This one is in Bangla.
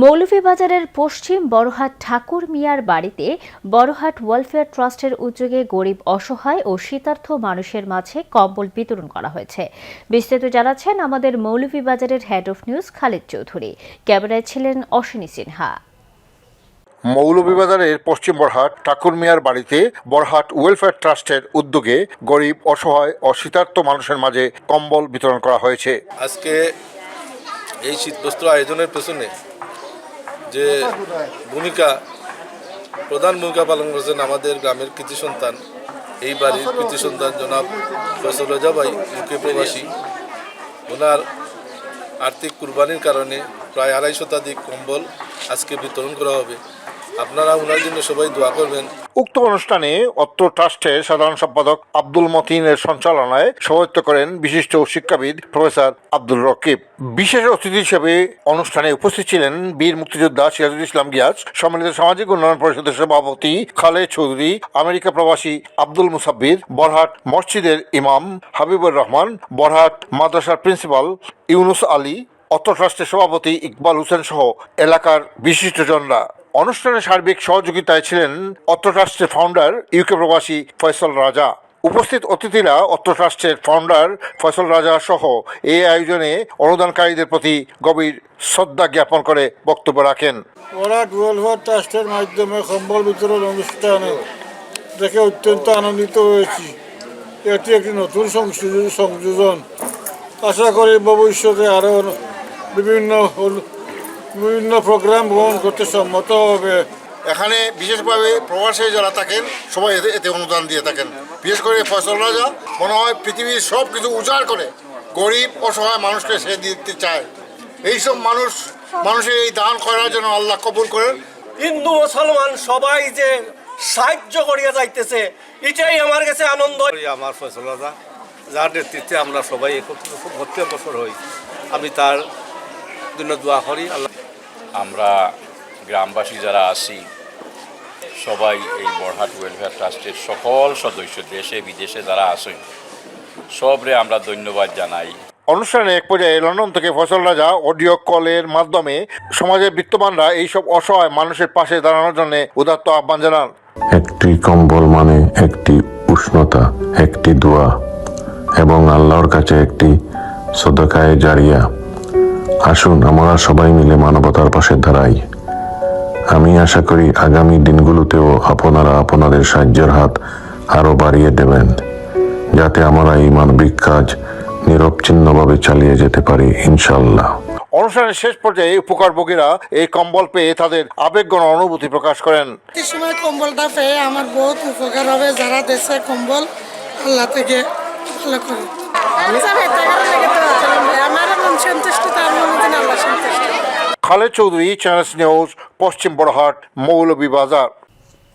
মৌলভীবাজারের পশ্চিম বড়হাট ঠাকুর মিয়ার বাড়িতে বড়হাট ওয়েলফেয়ার ট্রাস্টের উদ্যোগে গরিব অসহায় ও শীতার্থ মানুষের মাঝে কম্বল বিতরণ করা হয়েছে। বিস্তারিত জানাচ্ছেন আমাদের মৌলভীবাজারের head of news Khalid Chowdhury. ক্যামেরায় ছিলেন অশ্বিনী সিনহা। মৌলভীবাজারের পশ্চিম বড়হাট ঠাকুর মিয়ার বাড়িতে বড়হাট ওয়েলফেয়ার ট্রাস্টের উদ্যোগে গরিব অসহায় ও শীতার্থ মানুষের মাঝে কম্বল বিতরণ করা হয়েছে। আজকে এই শীতবস্ত্র আয়োজনের পেছনে যে প্রধান ভূমিকা পালন করেছেন আমাদের গ্রামের কৃতি সন্তান, এই বাড়ির কৃতি সন্তান জনাব ফয়সল রাজা ভাই, ইউকে প্রবাসী। ওনার আর্থিক কুরবানির কারণে প্রায় ২৫০ শতাধিক কম্বল আজকে বিতরণ করা হবে। আপনারা ওনার জন্য সবাই দোয়া করবেন। উক্ত অনুষ্ঠানে অত্র ট্রাস্টের সাধারণ সম্পাদক আব্দুল মতিনের সঞ্চালনায় সভাপতিত্ব করেন বিশিষ্ট শিক্ষাবিদ প্রফেসর আব্দুল রকিব। বিশেষ অতিথি হিসেবে অনুষ্ঠানে উপস্থিত ছিলেন বীর মুক্তিযোদ্ধা সিরাজুল ইসলাম গিয়াস, সম্মিলিত সামাজিক উন্নয়ন পরিষদের সভাপতি খালেদ চৌধুরী, আমেরিকা প্রবাসী আব্দুল মুসাব্বির, বড়হাট মসজিদের ইমাম হাবিবুর রহমান, বড়হাট মাদ্রাসার প্রিন্সিপাল ইউনুস আলী, অত্র ট্রাস্টের সভাপতি ইকবাল হোসেন সহ এলাকার বিশিষ্টজনরা। অনুষ্ঠানে সার্বিক সহযোগিতায় ছিলেন অত্র ট্রাস্টের ফাউন্ডার ইউকে প্রবাসী ফয়সল রাজা। উপস্থিত অতিথিরা অত্র ট্রাস্টের ফাউন্ডার ফয়সল রাজা সহ এই আয়োজনে অনুদানকারীদের প্রতি গভীর শ্রদ্ধা জ্ঞাপন করে বক্তব্য রাখেন। বড়হাট ওয়েলফেয়ার ট্রাস্টের মাধ্যমে কম্বল বিতরণ অনুষ্ঠানে দেখে অত্যন্ত আনন্দিত হয়েছি। এটি একটি নতুন সংযোজন। আশা করি ভবিষ্যতে আরও বিভিন্ন প্রোগ্রাম গ্রহণ করতে সম্মত হবে। এখানে বিশেষভাবে প্রবাসী যারা থাকেন সবাই এতে অনুদান দিয়ে থাকেন। বিশেষ করে ফয়সল রাজা মনে হয় পৃথিবীর সব কিছু উজাড় করে গরিব অসহায় মানুষকে সে দিতে চায়। এইসব মানুষের এই দান করার জন্য আল্লাহ কবুল করেন। হিন্দু মুসলমান সবাই যে সাহায্য করিয়া যাইতেছে, এটাই আমার কাছে আনন্দ। আমার ফয়সল রাজা, যার নেতৃত্বে আমরা সবাই প্রত্যেক বছর হই, আমি তার জন্য দোয়া করি। আল্লাহ আমরা গ্রামবাসী যারা আছি সবাই এই বড়হাট ওয়েলফেয়ার ট্রাস্টের সকল সদস্য, দেশে বিদেশে যারা আছেন সবরে আমরা ধন্যবাদ জানাই। অনুষ্ঠানে এক পর্যায়ে লন্ডন থেকে ফয়সল রাজা অডিও কলের মাধ্যমে সমাজের বিত্তমানরা এইসব অসহায় মানুষের পাশে দাঁড়ানোর জন্য উদাত্ত আহ্বান জানান। একটি কম্বল মানে একটি উষ্ণতা, একটি দোয়া এবং আল্লাহর কাছে একটি সদকায়ে জারিয়া। আসুন আমরা সবাই মিলে মানবতার পাশে দাঁড়াই। আমি আশা করি আগামী দিনগুলোতেও আপনারা আপনাদের সাহায্যের হাত আরও বাড়িয়ে দেবেন, যাতে আমরা এই মানবিক কাজ নিরবচ্ছিন্নভাবে চালিয়ে যেতে পারি ইনশাআল্লাহ। অনুষ্ঠানের শেষ পর্যায়ে উপকারভোগীরা এই কম্বল পেয়ে তাদের আবেগঘন অনুভূতি প্রকাশ করেন। এই সময় কম্বলটা পেয়ে আমার বহুত উপকার হবে। যারা দেশে কম্বল আল্লাহ থেকে ভালো করে খালেদ চৌধুরী, চ্যানেল নিউজ, পশ্চিম বড়হাট, মৌলভীবাজার।